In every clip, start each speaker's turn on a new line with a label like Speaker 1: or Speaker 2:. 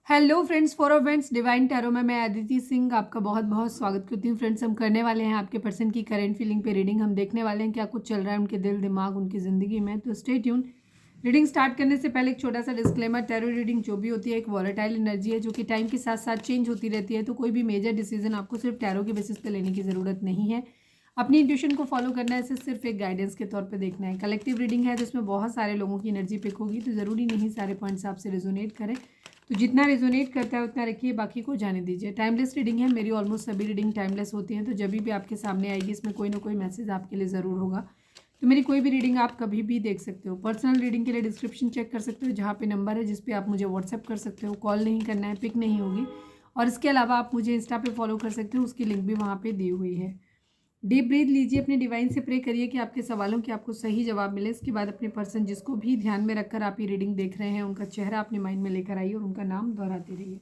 Speaker 1: Hello friends, for friends divine tarot में मैं अदिति सिंह आपका बहुत बहुत स्वागत करती हूँ। फ्रेंड्स, हम करने वाले हैं आपके पर्सन की करंट फीलिंग पे रीडिंग। हम देखने वाले हैं क्या कुछ चल रहा है उनके दिल दिमाग उनकी ज़िंदगी में। तो स्टे ट्यून। रीडिंग स्टार्ट करने से पहले एक छोटा सा डिस्क्लेमर, टैरो रीडिंग जो भी होती है एक वॉलेटाइल एनर्जी है जो कि टाइम के साथ साथ चेंज होती रहती है। तो कोई भी मेजर डिसीजन आपको सिर्फ टैरो के बेसिस पे लेने की ज़रूरत नहीं है। अपनी इंट्यूशन को फॉलो करना है, इसे सिर्फ एक गाइडेंस के तौर पे देखना है। कलेक्टिव रीडिंग है जिसमें बहुत सारे लोगों की एनर्जी पिक होगी, तो ज़रूरी नहीं सारे पॉइंट्स आपसे रेजोनेट करें। तो जितना रेजोनेट करता है उतना रखिए, बाकी को जाने दीजिए। टाइमलेस रीडिंग है, मेरी ऑलमोस्ट सभी रीडिंग टाइमलेस होती हैं। तो जब भी आपके सामने आएगी इसमें कोई ना कोई मैसेज आपके लिए ज़रूर होगा। तो मेरी कोई भी रीडिंग आप कभी भी देख सकते हो। पर्सनल रीडिंग के लिए डिस्क्रिप्शन चेक कर सकते हो, जहाँ पे नंबर है जिस पे आप मुझे व्हाट्सएप कर सकते हो। कॉल नहीं करना है, पिक नहीं होगी। और इसके अलावा आप मुझे इंस्टा पे फॉलो कर सकते हो, उसकी लिंक भी वहाँ पे दी हुई है। डीप ब्रीथ लीजिए, अपने डिवाइन से प्रे करिए कि आपके सवालों के आपको सही जवाब मिले। इसके बाद अपने पर्सन जिसको भी ध्यान में रखकर आप ये रीडिंग देख रहे हैं उनका चेहरा अपने माइंड में लेकर आइए और उनका नाम दोहराते रहिए।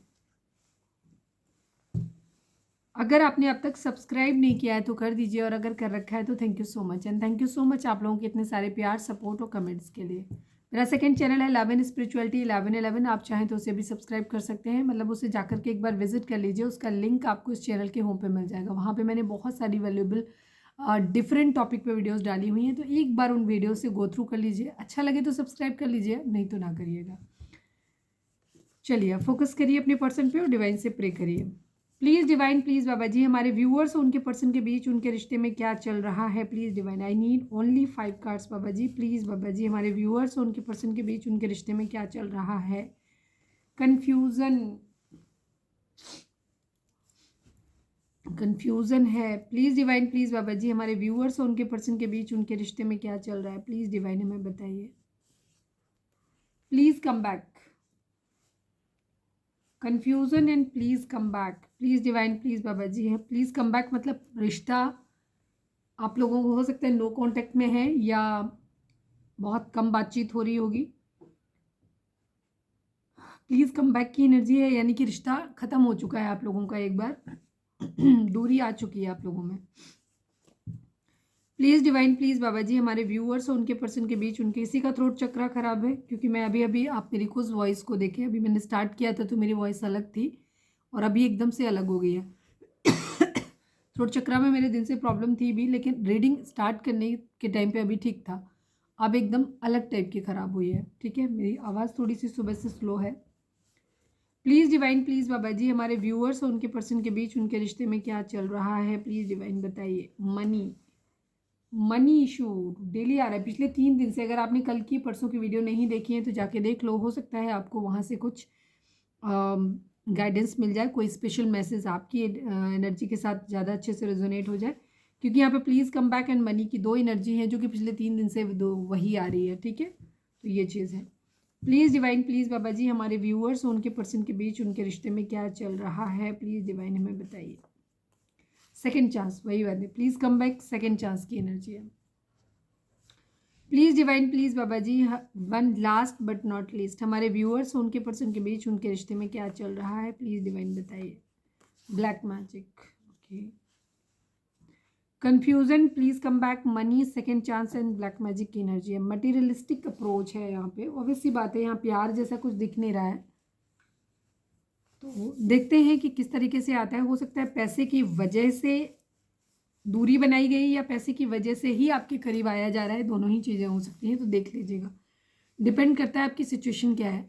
Speaker 1: अगर आपने अब तक सब्सक्राइब नहीं किया है तो कर दीजिए, और अगर कर रखा है तो thank you so much. And thank you so much आप लोगों के इतने सारे प्यार, सपोर्ट और कमेंट्स के लिए। मेरा सेकंड चैनल है 11 स्पिरिचुअलिटी 1111, आप चाहें तो उसे भी सब्सक्राइब कर सकते हैं। मतलब उसे जाकर के एक बार विजिट कर लीजिए, उसका लिंक आपको इस चैनल के होम पे मिल जाएगा। वहाँ पे मैंने बहुत सारी वैल्यूएबल डिफरेंट टॉपिक पे वीडियोस डाली हुई हैं, तो एक बार उन वीडियो से गो थ्रू कर लीजिए। अच्छा लगे तो सब्सक्राइब कर लीजिए, नहीं तो ना करिएगा। चलिए फोकस करिए अपने पर्सन पे और डिवाइन से प्रे करिए। Please divine, please Baba ji, हमारे व्यूअर्स और उनके पर्सन के बीच उनके रिश्ते में क्या चल रहा है। Please divine, I need only 5 cards Baba ji. Please Baba ji, हमारे व्यूअर्स और उनके पर्सन के बीच उनके रिश्ते में क्या चल रहा है। कन्फ्यूज़न है। Please divine, please Baba ji, हमारे व्यूअर्स और उनके पर्सन के बीच उनके रिश्ते में क्या चल रहा है। प्लीज़ डिवाइन हमें बताइए। Please come back. Confusion and please come back. Please divine, please Baba ji है। प्लीज़ कम बैक मतलब रिश्ता आप लोगों को हो सकता है नो कांटेक्ट में है या बहुत कम बातचीत हो रही होगी। प्लीज़ कम बैक की एनर्जी है, यानी कि रिश्ता ख़त्म हो चुका है आप लोगों का एक बार। दूरी आ चुकी है आप लोगों में। Please divine, please Baba ji, हमारे व्यूअर्स और उनके पर्सन के बीच उनके किसी का थ्रोट चक्रा खराब है। क्योंकि मैं अभी आप मेरी कुछ वॉइस को देखें, अभी मैंने स्टार्ट किया था तो मेरी वॉइस अलग थी और अभी एकदम से अलग हो गई है। थ्रोट चक्रा में मेरे दिन से प्रॉब्लम थी भी, लेकिन रीडिंग स्टार्ट करने के टाइम पे अभी ठीक था। अब एकदम अलग टाइप की ख़राब हुई है। ठीक है, मेरी आवाज़ थोड़ी सी सुबह से स्लो है। Please divine, please Baba ji, हमारे व्यूअर्स और उनके पर्सन के बीच उनके रिश्ते में क्या चल रहा है। प्लीज़ डिवाइन बताइए। मनी इशू डेली आ रहा है पिछले 3 दिन से। अगर आपने कल की परसों की वीडियो नहीं देखी है तो जाके देख लो, हो सकता है आपको वहाँ से कुछ गाइडेंस मिल जाए, कोई स्पेशल मैसेज आपकी एनर्जी के साथ ज़्यादा अच्छे से रेजोनेट हो जाए। क्योंकि यहाँ पे please come back and money की 2 एनर्जी हैं जो कि पिछले 3 दिन से दो वही आ रही है। ठीक है, तो ये चीज़ है। Please divine, please Baba ji, हमारे व्यूअर्स और उनके पर्सन के बीच उनके रिश्ते में क्या चल रहा है। प्लीज़ डिवाइन हमें बताइए। सेकेंड चांस, वही बात है, please come back, second chance की एनर्जी है। Please divine, please Baba ji, one last but not least, हमारे व्यूअर्स उनके पर्सन के बीच उनके रिश्ते में क्या चल रहा है। प्लीज़ डिवाइन बताइए। Black magic, okay. Confusion, please come back, money, second chance and black magic की एनर्जी है। मटीरियलिस्टिक अप्रोच है यहाँ पे, ऑब्वियसली बात है, यहाँ प्यार जैसा कुछ दिख नहीं रहा है। तो देखते हैं कि किस तरीके से आता है। हो सकता है पैसे की वजह से दूरी बनाई गई या पैसे की वजह से ही आपके करीब आया जा रहा है, दोनों ही चीज़ें हो सकती हैं। तो देख लीजिएगा, डिपेंड करता है आपकी सिचुएशन क्या है।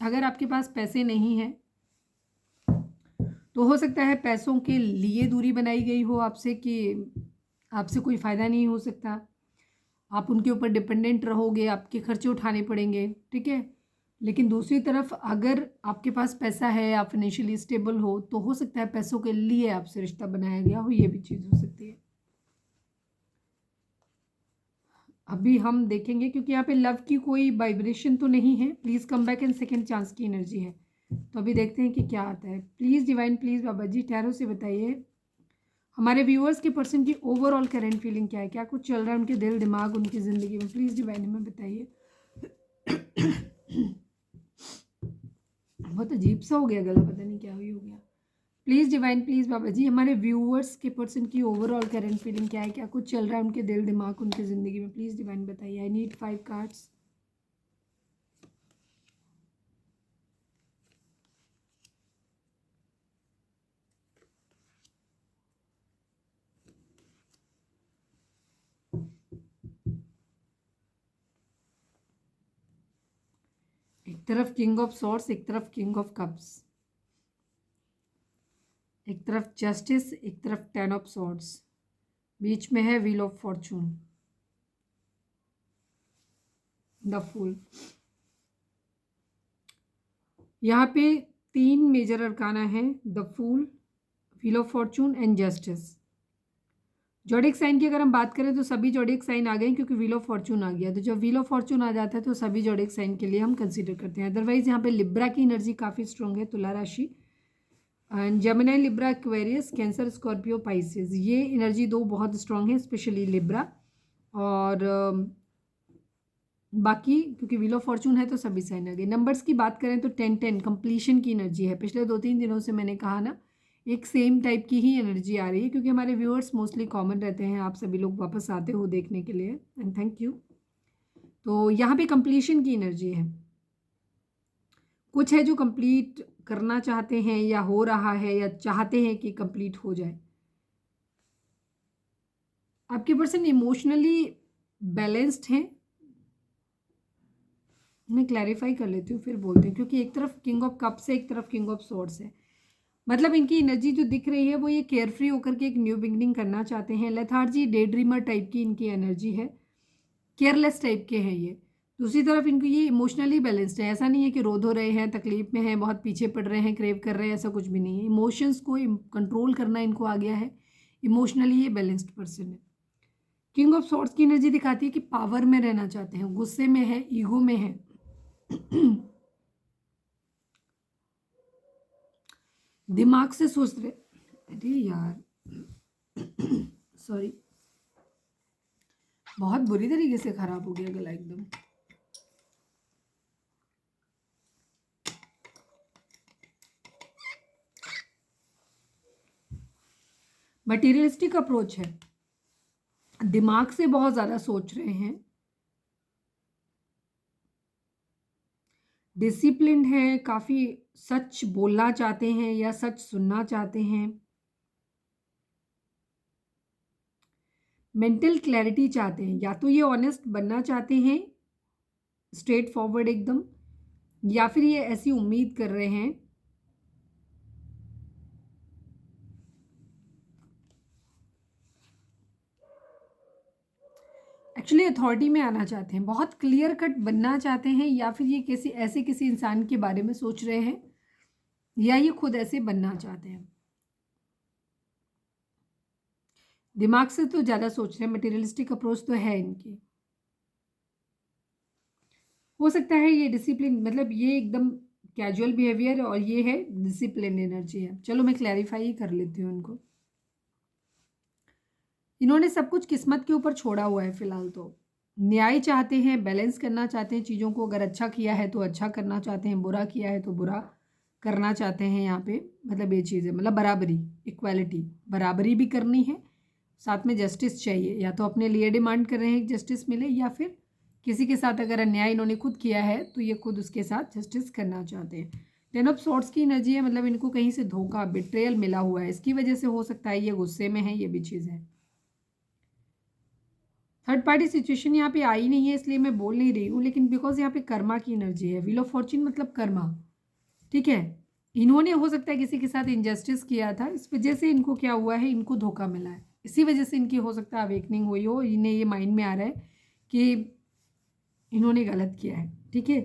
Speaker 1: अगर आपके पास पैसे नहीं हैं तो हो सकता है पैसों के लिए दूरी बनाई गई हो आपसे, कि आपसे कोई फ़ायदा नहीं हो सकता, आप उनके ऊपर डिपेंडेंट रहोगे, आपके खर्चे उठाने पड़ेंगे। ठीक है, लेकिन दूसरी तरफ अगर आपके पास पैसा है, आप फाइनेंशियली स्टेबल हो, तो हो सकता है पैसों के लिए आपसे रिश्ता बनाया गया हो, ये भी चीज़ हो सकती है। अभी हम देखेंगे, क्योंकि यहाँ पे लव की कोई वाइब्रेशन तो नहीं है। Please come back and second chance की एनर्जी है। तो अभी देखते हैं कि क्या आता है। Please divine, please Baba ji, tarot से बताइए हमारे व्यूअर्स के पर्सन की ओवरऑल करंट फीलिंग क्या है, क्या कुछ चल रहा है उनके दिल दिमाग उनकी ज़िंदगी में। प्लीज़ डिवाइन हमें बताइए। बहुत अजीब सा हो गया गला, पता नहीं क्या हुई हो गया। Please divine, please Baba ji, हमारे व्यूअर्स के पर्सन की ओवरऑल करंट फीलिंग क्या है, क्या कुछ चल रहा है उनके दिल दिमाग उनकी ज़िंदगी में। प्लीज़ डिवाइन बताइए। आई नीड 5 कार्ड्स। एक तरफ किंग ऑफ सॉर्ड्स, एक तरफ किंग ऑफ कप्स, एक तरफ जस्टिस, एक तरफ टेन ऑफ सॉर्ड्स, बीच में है wheel of fortune, the fool. यहाँ पे 3 मेजर अरकाना है, the fool, wheel of fortune and justice. Zodiac sign की अगर हम बात करें तो सभी जोडिक साइन आ गए क्योंकि व्हील ऑफ फॉर्चून आ गया, तो जब व्हील ऑफ फॉर्चून आ जाता है तो सभी जोडिक साइन के लिए हम कंसीडर करते हैं। अदरवाइज यहाँ पे लिब्रा की एनर्जी काफ़ी स्ट्रॉन्ग है, तुला राशि, and Gemini, Libra, Aquarius, cancer, Scorpio, Pisces, ये एनर्जी 2 बहुत स्ट्रॉन्ग है, स्पेशली लिब्रा। और बाकी क्योंकि व्हील ऑफ फॉर्चून है तो सभी साइन आ गए। नंबर्स की बात करें तो 10-10 कंप्लीशन की एनर्जी है। पिछले 2-3 दिनों से मैंने कहा ना, एक सेम टाइप की ही एनर्जी आ रही है क्योंकि हमारे व्यूअर्स मोस्टली कॉमन रहते हैं, आप सभी लोग वापस आते हो देखने के लिए, एंड थैंक यू। तो यहाँ पे कंप्लीशन की एनर्जी है, कुछ है जो कंप्लीट करना चाहते हैं या हो रहा है या चाहते हैं कि कंप्लीट हो जाए। आपके पर्सन इमोशनली बैलेंस्ड हैं, मैं क्लैरिफाई कर लेती हूँ फिर बोलते हैं, क्योंकि एक तरफ किंग ऑफ कप्स है, एक तरफ किंग ऑफ सॉर्ड्स है। मतलब इनकी एनर्जी जो दिख रही है वो ये केयर फ्री होकर के एक न्यू बिगनिंग करना चाहते हैं। लेथार्जी, डे ड्रीमर टाइप की इनकी एनर्जी है, केयरलेस टाइप के हैं ये। दूसरी तरफ इनको ये इमोशनली बैलेंस्ड है, ऐसा नहीं है कि रो धो रहे हैं, तकलीफ में हैं, बहुत पीछे पड़ रहे हैं, क्रेव कर रहे हैं, ऐसा कुछ भी नहीं है। इमोशंस को कंट्रोल करना इनको आ गया है, इमोशनली ये बैलेंस्ड पर्सन है। किंग ऑफ सॉर्ड्स की एनर्जी दिखाती है कि पावर में रहना चाहते हैं, गुस्से में है, ईगो में है। दिमाग से सोच रहे, अरे यार सॉरी, बहुत बुरी तरीके से खराब हो गया गला एकदम। मटेरियलिस्टिक अप्रोच है, दिमाग से बहुत ज्यादा सोच रहे हैं, डिसिप्लिन है, काफी सच बोलना चाहते हैं या सच सुनना चाहते हैं, मेंटल क्लैरिटी चाहते हैं, या तो ये ऑनेस्ट बनना चाहते हैं, स्ट्रेट फॉरवर्ड एकदम, या फिर ये ऐसी उम्मीद कर रहे हैं एक्चुअली अथॉरिटी में आना चाहते हैं, बहुत क्लियर कट बनना चाहते हैं, या फिर ये किसी इंसान के बारे में सोच रहे हैं, या ये खुद ऐसे बनना चाहते हैं। दिमाग से तो ज़्यादा सोच रहे हैं, मटेरियलिस्टिक अप्रोच तो है इनकी। हो सकता है ये डिसिप्लिन, मतलब ये एकदम कैजुअल बिहेवियर, और ये है डिसिप्लिन एनर्जी है। चलो मैं क्लैरिफाई ही कर लेती हूँ इनको। इन्होंने सब कुछ किस्मत के ऊपर छोड़ा हुआ है फिलहाल, तो न्याय चाहते हैं, बैलेंस करना चाहते हैं चीज़ों को, अगर अच्छा किया है तो अच्छा करना चाहते हैं, बुरा किया है तो बुरा करना चाहते हैं। यहाँ पे मतलब ये चीज़ है, मतलब बराबरी, इक्वालिटी, बराबरी भी करनी है, साथ में जस्टिस चाहिए, या तो अपने लिए डिमांड कर रहे हैं कि जस्टिस मिले, या फिर किसी के साथ अगर अन्याय इन्होंने खुद किया है तो ये खुद उसके साथ जस्टिस करना चाहते हैं। 10 ऑफ सॉर्ड्स की एनर्जी है, मतलब इनको कहीं से धोखा, बिट्रेयल मिला हुआ है, इसकी वजह से हो सकता है ये गुस्से में है, ये भी चीज़ है। थर्ड पार्टी सिचुएशन यहाँ पे आई नहीं है इसलिए मैं बोल नहीं रही हूँ, लेकिन बिकॉज यहाँ पे कर्मा की एनर्जी है, व्हील ऑफ फॉर्चून मतलब कर्मा, ठीक है। इन्होंने हो सकता है किसी के साथ इनजस्टिस किया था, इस वजह से इनको क्या हुआ है, इनको धोखा मिला है, इसी वजह से इनकी हो सकता है अवेकनिंग हुई हो, इन्हें ये माइंड में आ रहा है कि इन्होंने गलत किया है, ठीक है।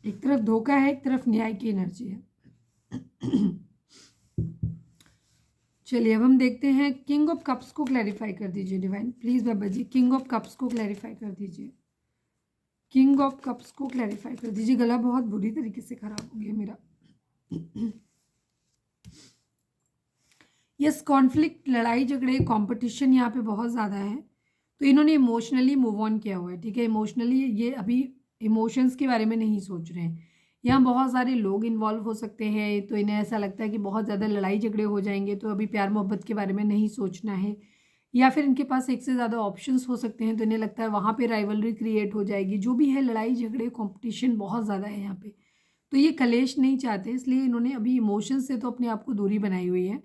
Speaker 1: एक तरफ धोखा है, एक तरफ न्याय की एनर्जी है। चलिए अब हम देखते हैं, किंग ऑफ कप्स को क्लैरिफाई कर दीजिए divine please Baba ji, king of cups को क्लैरिफाई कर दीजिए, किंग ऑफ कप्स को क्लैरिफाई कर दीजिए। गला बहुत बुरी तरीके से खराब हो गया मेरा। यस, कॉन्फ्लिक्ट, लड़ाई झगड़े, कंपटीशन यहाँ पे बहुत ज़्यादा है, तो इन्होंने इमोशनली मूव ऑन किया हुआ है, ठीक है। इमोशनली ये अभी इमोशंस के बारे में नहीं सोच रहे हैं, यहाँ बहुत सारे लोग इन्वॉल्व हो सकते हैं, तो इन्हें ऐसा लगता है कि बहुत ज़्यादा लड़ाई झगड़े हो जाएंगे, तो अभी प्यार मोहब्बत के बारे में नहीं सोचना है, या फिर इनके पास एक से ज़्यादा ऑप्शंस हो सकते हैं, तो इन्हें लगता है वहाँ पे राइवलरी क्रिएट हो जाएगी, जो भी है लड़ाई झगड़े कंपटीशन बहुत ज़्यादा है यहाँ पे, तो ये कलेश नहीं चाहते, इसलिए इन्होंने अभी इमोशन से तो अपने आप को दूरी बनाई हुई है।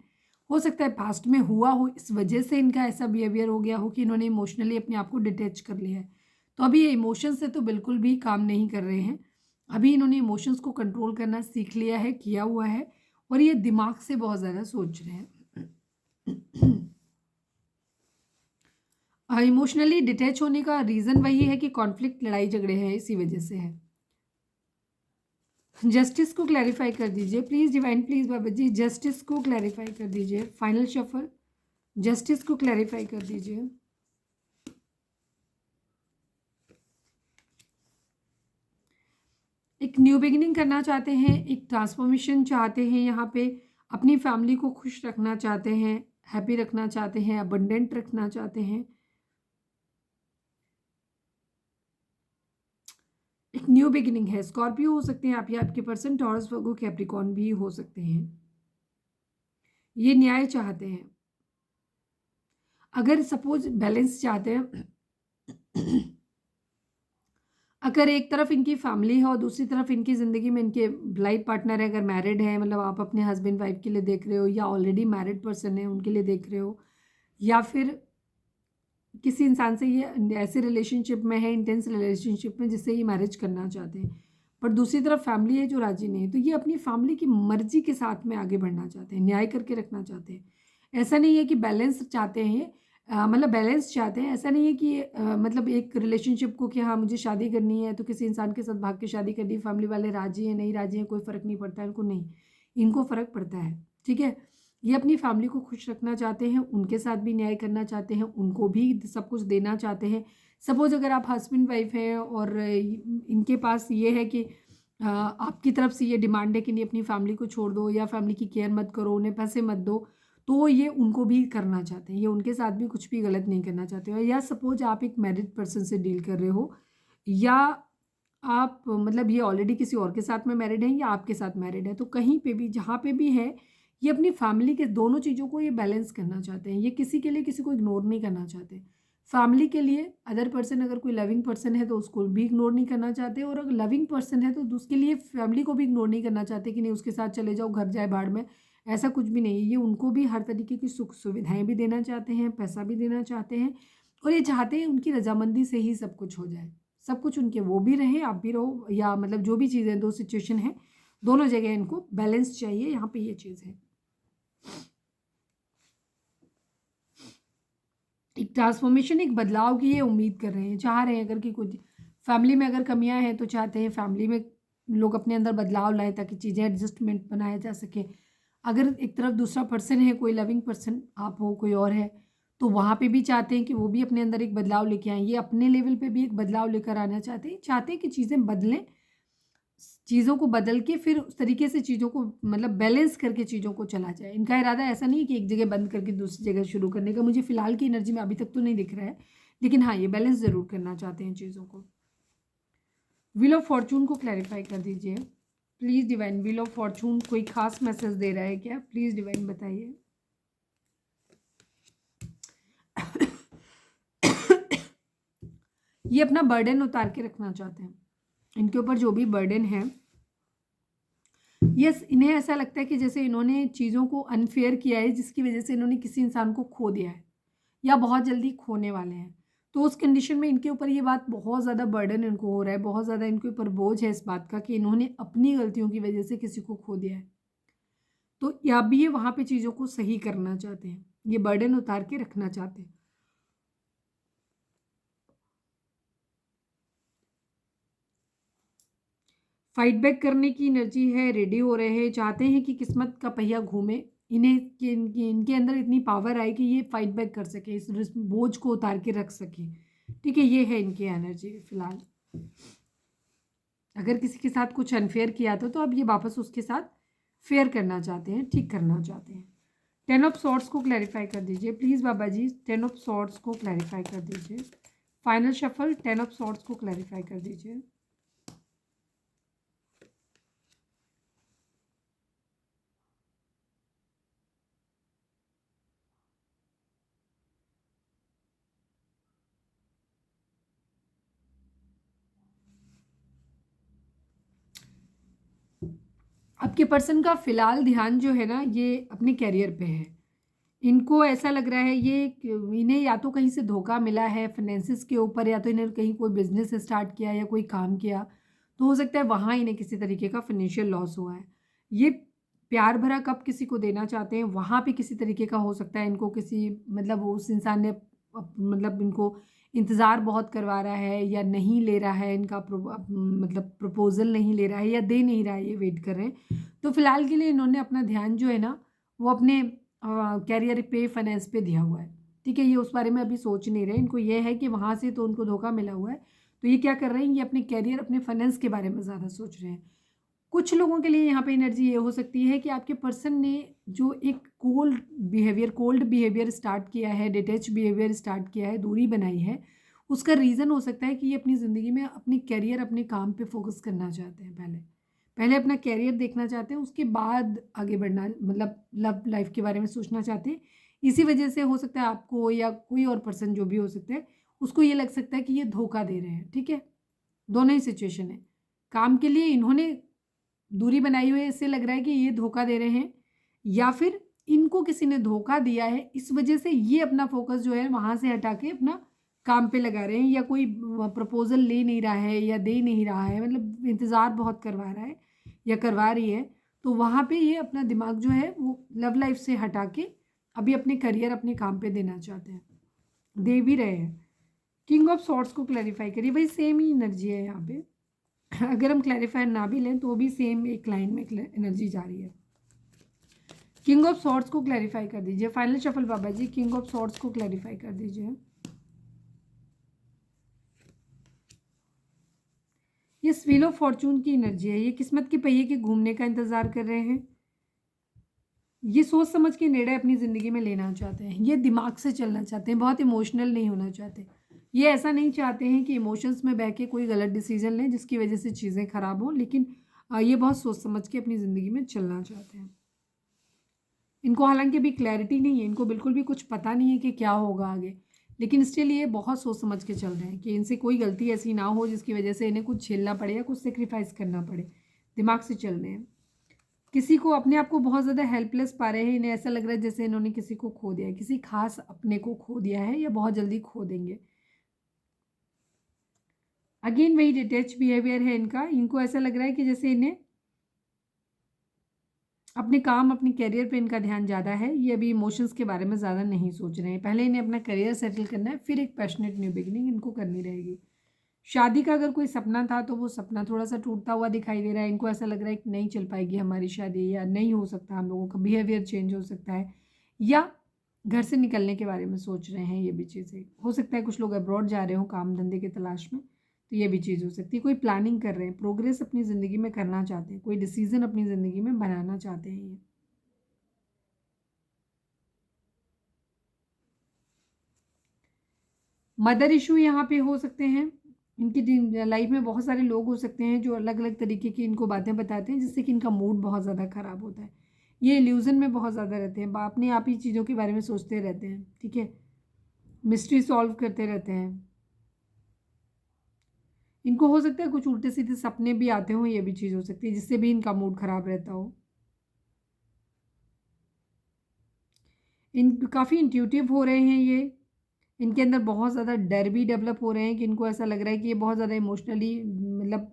Speaker 1: हो सकता है पास्ट में हुआ हो, इस वजह से इनका ऐसा बिहेवियर हो गया हो कि इन्होंने इमोशनली अपने आप को डिटैच कर लिया है, तो अभी ये इमोशंस से तो बिल्कुल भी काम नहीं कर रहे हैं। अभी इन्होंने इमोशंस को कंट्रोल करना सीख लिया है, किया हुआ है, और ये दिमाग से बहुत ज़्यादा सोच रहे हैं। इमोशनली डिटैच होने का रीज़न वही है कि कॉन्फ्लिक्ट, लड़ाई झगड़े हैं, इसी वजह से है। जस्टिस को क्लैरिफाई कर दीजिए please divine, please Baba ji justice को क्लैरिफाई कर दीजिए। फाइनल शफल, जस्टिस को क्लैरिफाई कर दीजिए। एक न्यू बिगिनिंग करना चाहते हैं, एक ट्रांसफॉर्मेशन चाहते हैं, यहाँ पे अपनी फैमिली को खुश रखना चाहते हैं, हैप्पी रखना चाहते हैं, अबंडेंट रखना चाहते हैं। एक न्यू बिगिनिंग है। स्कॉर्पियो हो सकते हैं आप, या आपके पर्सन टॉरस, वर्गो, कैप्रिकॉर्न भी हो सकते हैं। ये न्याय चाहते हैं। अगर सपोज बैलेंस चाहते हैं, अगर एक तरफ इनकी फैमिली है और दूसरी तरफ इनकी ज़िंदगी में इनके लाइफ पार्टनर है, अगर मैरिड है, मतलब आप अपने हस्बैंड वाइफ के लिए देख रहे हो, या ऑलरेडी मैरिड पर्सन है उनके लिए देख रहे हो, या फिर किसी इंसान से ये ऐसे रिलेशनशिप में है, इंटेंस रिलेशनशिप में, जिससे ये मैरिज करना चाहते हैं, पर दूसरी तरफ फैमिली है जो राजी नहीं है, तो ये अपनी फैमिली की मर्जी के साथ में आगे बढ़ना चाहते हैं, न्याय करके रखना चाहते हैं। ऐसा नहीं है कि बैलेंस चाहते हैं, मतलब बैलेंस चाहते हैं। ऐसा नहीं है कि मतलब एक रिलेशनशिप को कि हाँ मुझे शादी करनी है तो किसी इंसान के साथ भाग के शादी करनी है, फैमिली वाले राजी हैं नहीं राजी हैं कोई फ़र्क नहीं पड़ता है इनको, नहीं, इनको फ़र्क पड़ता है। ठीक है, ये अपनी फैमिली को खुश रखना चाहते हैं, उनके साथ भी न्याय करना चाहते हैं, उनको भी सब कुछ देना चाहते हैं। सपोज़ अगर आप हस्बैंड वाइफ हैं और इनके पास ये है कि आपकी तरफ से ये डिमांड है कि नहीं अपनी फैमिली को छोड़ दो, या फैमिली की केयर मत करो, उन्हें पैसे मत दो, तो ये उनको भी करना चाहते हैं, ये उनके साथ भी कुछ भी गलत नहीं करना चाहते हो। या सपोज़ आप एक मैरिड पर्सन से डील कर रहे हो, या आप मतलब ये ऑलरेडी किसी और के साथ में मैरिड हैं, या आपके साथ मैरिड है, तो कहीं पे भी जहाँ पे भी है, ये अपनी फैमिली के दोनों चीज़ों को ये बैलेंस करना चाहते हैं। ये किसी के लिए किसी को इग्नोर नहीं करना चाहते। फैमिली के लिए अदर पर्सन अगर कोई लविंग पर्सन है तो उसको भी इग्नोर नहीं करना चाहते, और अगर लविंग पर्सन है तो उसके लिए फैमिली को भी इग्नोर नहीं करना चाहते कि नहीं उसके साथ चले जाओ, घर जाए बाढ़ में, ऐसा कुछ भी नहीं है। ये उनको भी हर तरीके की सुख सुविधाएं भी देना चाहते हैं, पैसा भी देना चाहते हैं, और ये चाहते हैं उनकी रजामंदी से ही सब कुछ हो जाए, सब कुछ उनके, वो भी रहे आप भी रहो, या मतलब जो भी चीज़ें, दो सिचुएशन है, दोनों जगह इनको बैलेंस चाहिए। यहाँ पे ये चीज़ है, एक ट्रांसफॉर्मेशन, एक बदलाव की ये उम्मीद कर रहे हैं, चाह रहे हैं। अगर कि कुछ फैमिली में अगर कमियां हैं तो चाहते हैं फैमिली में लोग अपने अंदर बदलाव लाएं ताकि चीज़ें एडजस्टमेंट बनाया जा सके। अगर एक तरफ दूसरा पर्सन है, कोई लविंग पर्सन आप हो, कोई और है, तो वहाँ पे भी चाहते हैं कि वो भी अपने अंदर एक बदलाव लेके आएँ। ये अपने लेवल पे भी एक बदलाव लेकर आना चाहते हैं कि चीज़ें बदलें, चीज़ों को बदल के फिर उस तरीके से चीज़ों को मतलब बैलेंस करके चीज़ों को चला जाए। इनका इरादा ऐसा नहीं है कि एक जगह बंद करके दूसरी जगह शुरू करने का, मुझे फ़िलहाल की एनर्जी में अभी तक तो नहीं दिख रहा है, लेकिन हाँ, ये बैलेंस ज़रूर करना चाहते हैं चीज़ों को। व्हील ऑफ फॉर्चून को क्लैरिफाई कर दीजिए please divine. Wheel of Fortune कोई खास मैसेज दे रहा है क्या? प्लीज़ डिवाइन बताइए। ये अपना बर्डन उतार के रखना चाहते हैं, इनके ऊपर जो भी बर्डन है, यस, इन्हें ऐसा लगता है कि जैसे इन्होंने चीज़ों को अनफेयर किया है, जिसकी वजह से इन्होंने किसी इंसान को खो दिया है, या बहुत जल्दी खोने वाले हैं। तो उस कंडीशन में इनके ऊपर ये बात बहुत ज़्यादा बर्डन इनको हो रहा है, बहुत ज़्यादा इनके ऊपर बोझ है इस बात का कि इन्होंने अपनी गलतियों की वजह से किसी को खो दिया है। तो या भी ये वहाँ पे चीज़ों को सही करना चाहते हैं, ये बर्डन उतार के रखना चाहते हैं। फाइट बैक करने की एनर्जी है, रेडी हो रहे हैं, चाहते हैं कि किस्मत का पहिया घूमे, इन्हें कि इनके अंदर इतनी पावर आए कि ये फाइट बैक कर सके, इस बोझ को उतार के रख सके। ठीक है, ये है इनकी एनर्जी फिलहाल। अगर किसी के साथ कुछ अनफेयर किया था तो अब ये वापस उसके साथ फेयर करना चाहते हैं, ठीक करना चाहते हैं। 10 ऑफ सॉर्ड्स को क्लैरिफाई कर दीजिए please Baba ji, 10 of swords को क्लैरिफाई कर दीजिए। फाइनल शफल, 10 ऑफ सॉर्ड्स को क्लैरिफाई कर दीजिए। आपके पर्सन का फिलहाल ध्यान जो है ना, ये अपने कैरियर पे है। इनको ऐसा लग रहा है ये इन्हें या तो कहीं से धोखा मिला है फाइनेंसिस के ऊपर, या तो इन्हें कहीं कोई बिजनेस स्टार्ट किया या कोई काम किया, तो हो सकता है वहाँ इन्हें किसी तरीके का फाइनेंशियल लॉस हुआ है। ये प्यार भरा कप किसी को देना चाहते हैं, वहाँ पे किसी तरीके का हो सकता है इनको किसी मतलब उस इंसान ने मतलब इनको इंतज़ार बहुत करवा रहा है या नहीं ले रहा है इनका मतलब प्रपोज़ल नहीं ले रहा है या दे नहीं रहा है, ये वेट कर रहे हैं। तो फिलहाल के लिए इन्होंने अपना ध्यान जो है ना वो अपने कैरियर पे फाइनेंस पे दिया हुआ है। ठीक है, ये उस बारे में अभी सोच नहीं रहे, इनको ये है कि वहाँ से तो उनको धोखा मिला हुआ है, तो ये क्या कर रहे हैं, ये अपने कैरियर अपने फाइनेंस के बारे में ज़्यादा सोच रहे हैं। कुछ लोगों के लिए यहाँ पे एनर्जी ये हो सकती है कि आपके पर्सन ने जो एक कोल्ड बिहेवियर स्टार्ट किया है, डिटैच बिहेवियर स्टार्ट किया है, दूरी बनाई है, उसका रीज़न हो सकता है कि ये अपनी ज़िंदगी में अपनी करियर अपने काम पे फोकस करना चाहते हैं। पहले पहले अपना करियर देखना चाहते हैं, उसके बाद आगे बढ़ना मतलब लव लाइफ के बारे में सोचना चाहते हैं। इसी वजह से हो सकता है आपको या कोई और पर्सन जो भी हो सकता है उसको ये लग सकता है कि ये धोखा दे रहे हैं। ठीक है, दोनों ही सिचुएशन है। काम के लिए इन्होंने दूरी बनाई हुई है, इससे लग रहा है कि ये धोखा दे रहे हैं, या फिर इनको किसी ने धोखा दिया है, इस वजह से ये अपना फोकस जो है वहाँ से हटा के अपना काम पे लगा रहे हैं, या कोई प्रपोजल ले नहीं रहा है या दे नहीं रहा है, मतलब इंतज़ार बहुत करवा रहा है या करवा रही है, तो वहाँ पे ये अपना दिमाग जो है वो लव लाइफ से हटा के अभी अपने करियर अपने काम पे देना चाहते हैं, दे भी रहे हैं। किंग ऑफ सॉर्ड्स को क्लैरिफाई करिए, भाई सेम ही एनर्जी है यहाँ पे। अगर हम क्लैरिफायर ना भी लें तो भी सेम एक लाइन में एनर्जी जा रही है। किंग ऑफ सॉर्ड्स को क्लैरिफाई कर दीजिए, final shuffle Baba ji, king of swords को क्लैरिफाई कर दीजिए। ये व्हील ऑफ फॉर्चून की एनर्जी है, ये किस्मत के पहिए के घूमने का इंतजार कर रहे हैं, ये सोच समझ के निर्णय अपनी ज़िंदगी में लेना चाहते हैं, ये दिमाग से चलना चाहते हैं, बहुत इमोशनल नहीं होना चाहते। ये ऐसा नहीं चाहते हैं कि इमोशंस में बह के कोई गलत डिसीजन लें जिसकी वजह से चीज़ें खराब हों, लेकिन ये बहुत सोच समझ के अपनी ज़िंदगी में चलना चाहते हैं। इनको हालांकि अभी क्लैरिटी नहीं है, इनको बिल्कुल भी कुछ पता नहीं है कि क्या होगा आगे, लेकिन स्टिल ये बहुत सोच समझ के चल रहे हैं कि इनसे कोई गलती ऐसी ना हो जिसकी वजह से इन्हें कुछ झेलना पड़े या कुछ सेक्रीफाइस करना पड़े, दिमाग से चल रहे हैं। किसी को अपने आप को बहुत ज़्यादा हेल्पलेस पा रहे हैं, इन्हें ऐसा लग रहा है जैसे इन्होंने किसी को खो दिया है, किसी खास अपने को खो दिया है या बहुत जल्दी खो देंगे। अगेन वही डिटैच बिहेवियर है इनका, इनको ऐसा लग रहा है कि जैसे इन्हें अपने काम अपनी करियर पे इनका ध्यान ज़्यादा है, ये अभी इमोशंस के बारे में ज़्यादा नहीं सोच रहे हैं। पहले इन्हें अपना करियर सेटल करना है, फिर एक पैशनेट न्यू बिगिनिंग इनको करनी रहेगी। शादी का अगर कोई सपना था तो वो सपना थोड़ा सा टूटता हुआ दिखाई दे रहा है, इनको ऐसा लग रहा है कि नहीं चल पाएगी हमारी शादी, या नहीं हो सकता, हम लोगों का बिहेवियर चेंज हो सकता है, या घर से निकलने के बारे में सोच रहे हैं। ये भी चीज़ें हो सकता है, कुछ लोग अब्रॉड जा रहे हो काम धंधे की तलाश में, तो ये भी चीज़ हो सकती है। कोई प्लानिंग कर रहे हैं, प्रोग्रेस अपनी ज़िंदगी में करना चाहते हैं, कोई डिसीजन अपनी ज़िंदगी में बनाना चाहते हैं। ये मदर इशू यहाँ पे हो सकते हैं, इनकी लाइफ में बहुत सारे लोग हो सकते हैं जो अलग अलग तरीके की इनको बातें बताते हैं जिससे कि इनका मूड बहुत ज़्यादा ख़राब होता है। ये इल्यूज़न में बहुत ज़्यादा रहते हैं, अपने आप ही चीज़ों के बारे में सोचते रहते हैं। ठीक है, मिस्ट्री सॉल्व करते रहते हैं। इनको हो सकता है कुछ उल्टे सीधे सपने भी आते हों, ये भी चीज़ हो सकती है जिससे भी इनका मूड ख़राब रहता हो। इन काफ़ी इंट्यूटिव हो रहे हैं ये, इनके अंदर बहुत ज़्यादा डर भी डेवलप हो रहे हैं कि इनको ऐसा लग रहा है कि ये बहुत ज़्यादा इमोशनली मतलब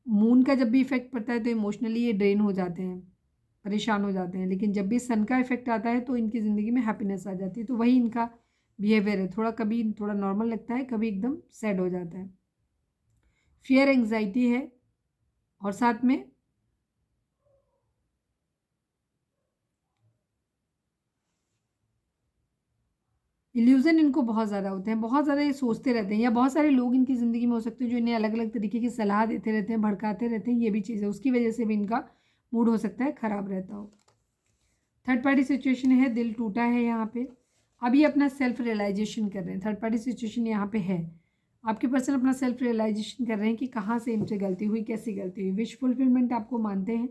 Speaker 1: मून का जब भी इफ़ेक्ट पड़ता है तो इमोशनली ये ड्रेन हो जाते हैं, परेशान हो जाते हैं, लेकिन जब भी सन का इफ़ेक्ट आता है तो इनकी ज़िंदगी में हैप्पीनेस आ जाती है। तो वही इनका बिहेवियर है, थोड़ा कभी थोड़ा नॉर्मल लगता है, कभी एकदम सैड हो जाता है। फियर एंग्जाइटी है, और साथ में इल्यूज़न इनको बहुत ज़्यादा होते हैं, बहुत ज़्यादा ये सोचते रहते हैं, या बहुत सारे लोग इनकी ज़िंदगी में हो सकते हैं जो इन्हें अलग अलग तरीके की सलाह देते रहते हैं, भड़काते रहते हैं, ये भी चीज़ है, उसकी वजह से भी इनका मूड हो सकता है ख़राब रहता हो। थर्ड पार्टी सिचुएशन है, दिल टूटा है यहाँ पे, अब ये अपना सेल्फ रियलाइजेशन कर रहे हैं। थर्ड पार्टी सिचुएशन यहाँ पे है, आपके पर्सन अपना सेल्फ रियलाइजेशन कर रहे हैं कि कहाँ से इनसे गलती हुई, कैसी गलती हुई। विश फुलफिलमेंट आपको मानते हैं,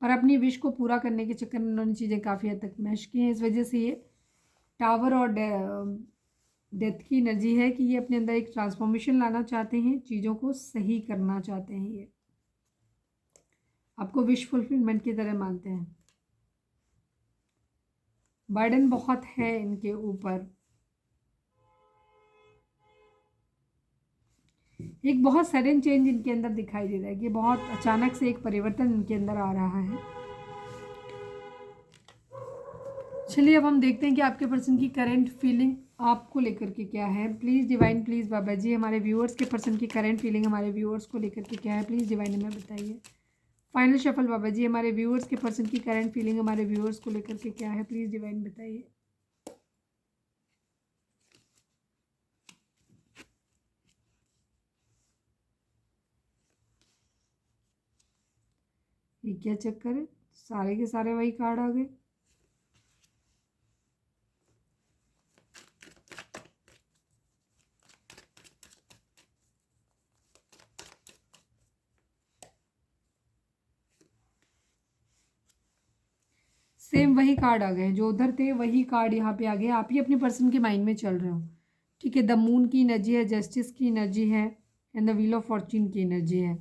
Speaker 1: पर अपनी विश को पूरा करने के चक्कर में उन्होंने चीज़ें काफ़ी हद तक मैश की हैं, इस वजह से ये टावर और डेथ की एनर्जी है कि ये अपने अंदर एक ट्रांसफॉर्मेशन लाना चाहते हैं, चीज़ों को सही करना चाहते हैं। ये आपको विश फुलफिलमेंट की तरह मानते हैं। बर्डन बहुत है इनके ऊपर। एक बहुत सडन चेंज इनके अंदर दिखाई दे रहा है कि बहुत अचानक से एक परिवर्तन इनके अंदर आ रहा है। चलिए अब हम देखते हैं कि आपके पर्सन की करंट फीलिंग आपको लेकर के क्या है। Please divine, please Baba ji, हमारे व्यूअर्स के पर्सन की करंट फीलिंग हमारे व्यूअर्स को लेकर के क्या है, प्लीज़ डिवाइन हमें बताइए। फाइनल शफल बाबा जी, हमारे व्यूअर्स के पर्सन की करंट फीलिंग हमारे व्यूअर्स को लेकर के क्या है, प्लीज़ डिवाइन बताइए। ये क्या चक्कर है, सारे के सारे वही कार्ड आ गए। सेम वही कार्ड आ गए, जो उधर थे वही कार्ड यहाँ पे आ गए। आप ही अपने पर्सन के माइंड में चल रहे हो, ठीक है। द मून की एनर्जी है, जस्टिस की एनर्जी है, and the wheel of Fortune की एनर्जी है।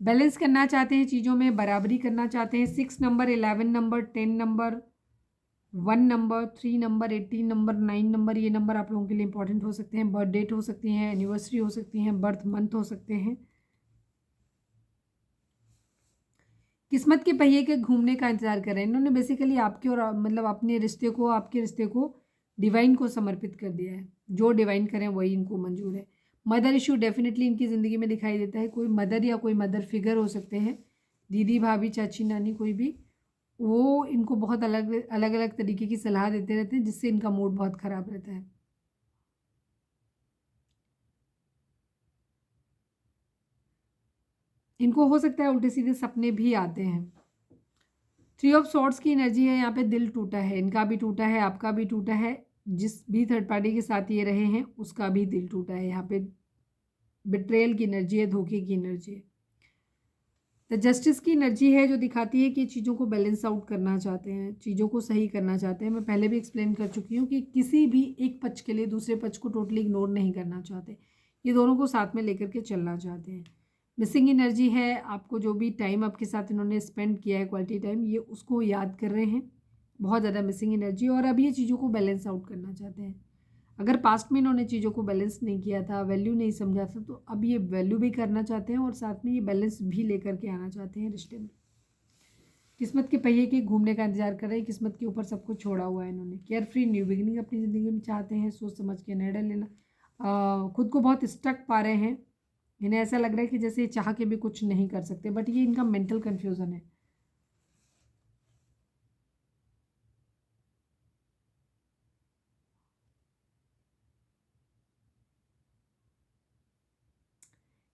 Speaker 1: बैलेंस करना चाहते हैं चीज़ों में, बराबरी करना चाहते हैं। 6 number, 11 number, 10 number, 1 number, 3 number, 18 number, 9 number, ये नंबर आप लोगों के लिए इंपॉर्टेंट हो सकते हैं। बर्थ डेट हो सकती हैं, एनिवर्सरी हो सकती हैं, बर्थ मंथ हो सकते हैं। किस्मत के पहिए के घूमने का इंतजार कर रहे हैं इन्होंने बेसिकली आपके और मतलब अपने रिश्ते को, आपके रिश्ते को डिवाइन को समर्पित कर दिया है। जो डिवाइन करें वही इनको मंजूर है। मदर इशू डेफिनेटली इनकी ज़िंदगी में दिखाई देता है। कोई मदर या कोई मदर फिगर हो सकते हैं, दीदी, भाभी, चाची, नानी, कोई भी। वो इनको बहुत अलग अलग अलग तरीके की सलाह देते रहते हैं, जिससे इनका मूड बहुत ख़राब रहता है। इनको हो सकता है उल्टे सीधे सपने भी आते हैं। 3 ऑफ सॉर्ड्स की एनर्जी है यहाँ पे। दिल टूटा है, इनका भी टूटा है, आपका भी टूटा है, जिस भी थर्ड पार्टी के साथ ये रहे हैं उसका भी दिल टूटा है। यहाँ पे बिट्रेयल की एनर्जी है, धोखे की एनर्जी है। द जस्टिस की एनर्जी है, जो दिखाती है कि चीज़ों को बैलेंस आउट करना चाहते हैं, चीज़ों को सही करना चाहते हैं। मैं पहले भी एक्सप्लेन कर चुकी हूँ कि किसी भी एक पक्ष के लिए दूसरे पक्ष को टोटली इग्नोर नहीं करना चाहते। ये दोनों को साथ में लेकर के चलना चाहते हैं। मिसिंग एनर्जी है, आपको जो भी टाइम आपके साथ इन्होंने स्पेंड किया है, क्वालिटी टाइम, ये उसको याद कर रहे हैं। बहुत ज़्यादा मिसिंग एनर्जी, और अब ये चीज़ों को बैलेंस आउट करना चाहते हैं। अगर पास्ट में इन्होंने चीज़ों को बैलेंस नहीं किया था, वैल्यू नहीं समझा था, तो अब ये वैल्यू भी करना चाहते हैं और साथ में ये बैलेंस भी लेकर के आना चाहते हैं रिश्ते में। किस्मत के पहिए के घूमने का इंतजार कर रहे हैं। किस्मत के ऊपर सब कुछ छोड़ा हुआ है इन्होंने। केयर फ्री न्यू बिगिनिंग अपनी ज़िंदगी में चाहते हैं, सोच समझ के निर्णय लेना। खुद को बहुत स्टक पा रहे हैं। इन्हें ऐसा लग रहा है कि जैसे चाह के भी कुछ नहीं कर सकते, बट ये इनका मेंटल कन्फ्यूज़न है।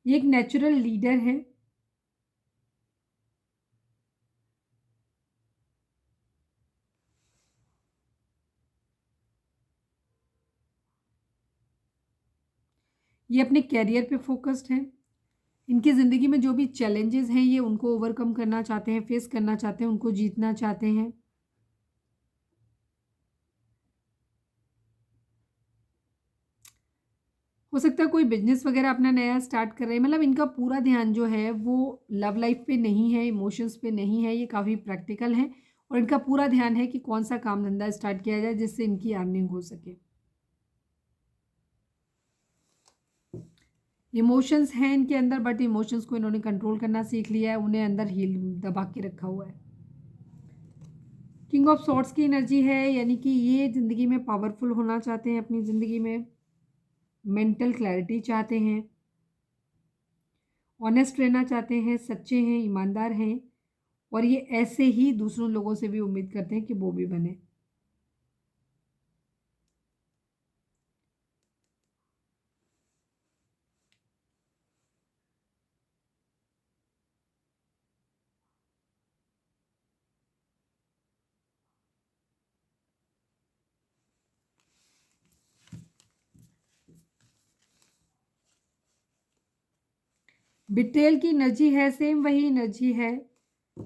Speaker 1: ये एक नेचुरल लीडर है। ये अपने कैरियर पे फोकस्ड हैं। इनकी ज़िंदगी में जो भी चैलेंजेस हैं, ये उनको ओवरकम करना चाहते हैं, फेस करना चाहते हैं, उनको जीतना चाहते हैं। हो सकता है कोई बिजनेस वगैरह अपना नया स्टार्ट कर रहे हैं। मतलब इनका पूरा ध्यान जो है वो लव लाइफ पे नहीं है, इमोशंस पे नहीं है, ये काफ़ी प्रैक्टिकल है। और इनका पूरा ध्यान है कि कौन सा काम धंधा स्टार्ट किया जाए जिससे इनकी अर्निंग हो सके। इमोशंस हैं इनके अंदर, बट इमोशंस को इन्होंने कंट्रोल करना सीख लिया है। उन्हें अंदर हील दबा के रखा हुआ है। किंग ऑफ सॉर्ड्स की एनर्जी है, यानी कि ये ज़िंदगी में पावरफुल होना चाहते हैं, अपनी ज़िंदगी में मेंटल क्लैरिटी चाहते हैं, ऑनेस्ट रहना चाहते हैं, सच्चे हैं, ईमानदार हैं, और ये ऐसे ही दूसरों लोगों से भी उम्मीद करते हैं कि वो भी बने। बिट्रेयल की एनर्जी है, सेम वही एनर्जी है।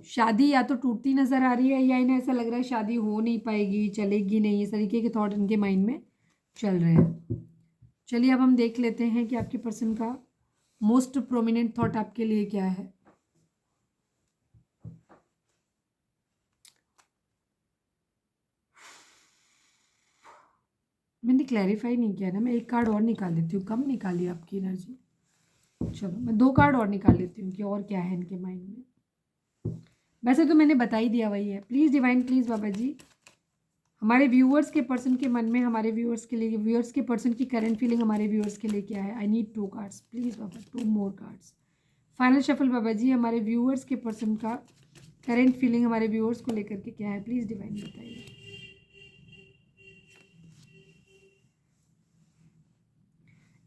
Speaker 1: शादी या तो टूटती नजर आ रही है, या इन्हें ऐसा लग रहा है शादी हो नहीं पाएगी, चलेगी नहीं, इस तरीके के थॉट इनके माइंड में चल रहे हैं। चलिए अब हम देख लेते हैं कि आपके पर्सन का मोस्ट प्रोमिनेंट थॉट आपके लिए क्या है। मैंने क्लैरिफाई नहीं किया ना, मैं एक कार्ड और निकाल लेती हूँ, कम निकाली आपकी एनर्जी। चलो मैं 2 कार्ड और निकाल लेती हूँ कि और क्या है इनके माइंड में। वैसे तो मैंने बता ही दिया वही है। Please divine, please Baba ji, हमारे व्यूअर्स के पर्सन के मन में, हमारे व्यूअर्स के लिए, व्यूअर्स के पर्सन की करंट फीलिंग हमारे व्यूअर्स के लिए क्या है। I need 2 cards please Baba, 2 more cards. Final shuffle Baba ji, हमारे व्यूअर्स के पर्सन का करंट फीलिंग हमारे व्यूअर्स को लेकर के क्या है, प्लीज़ डिवाइन बताइए।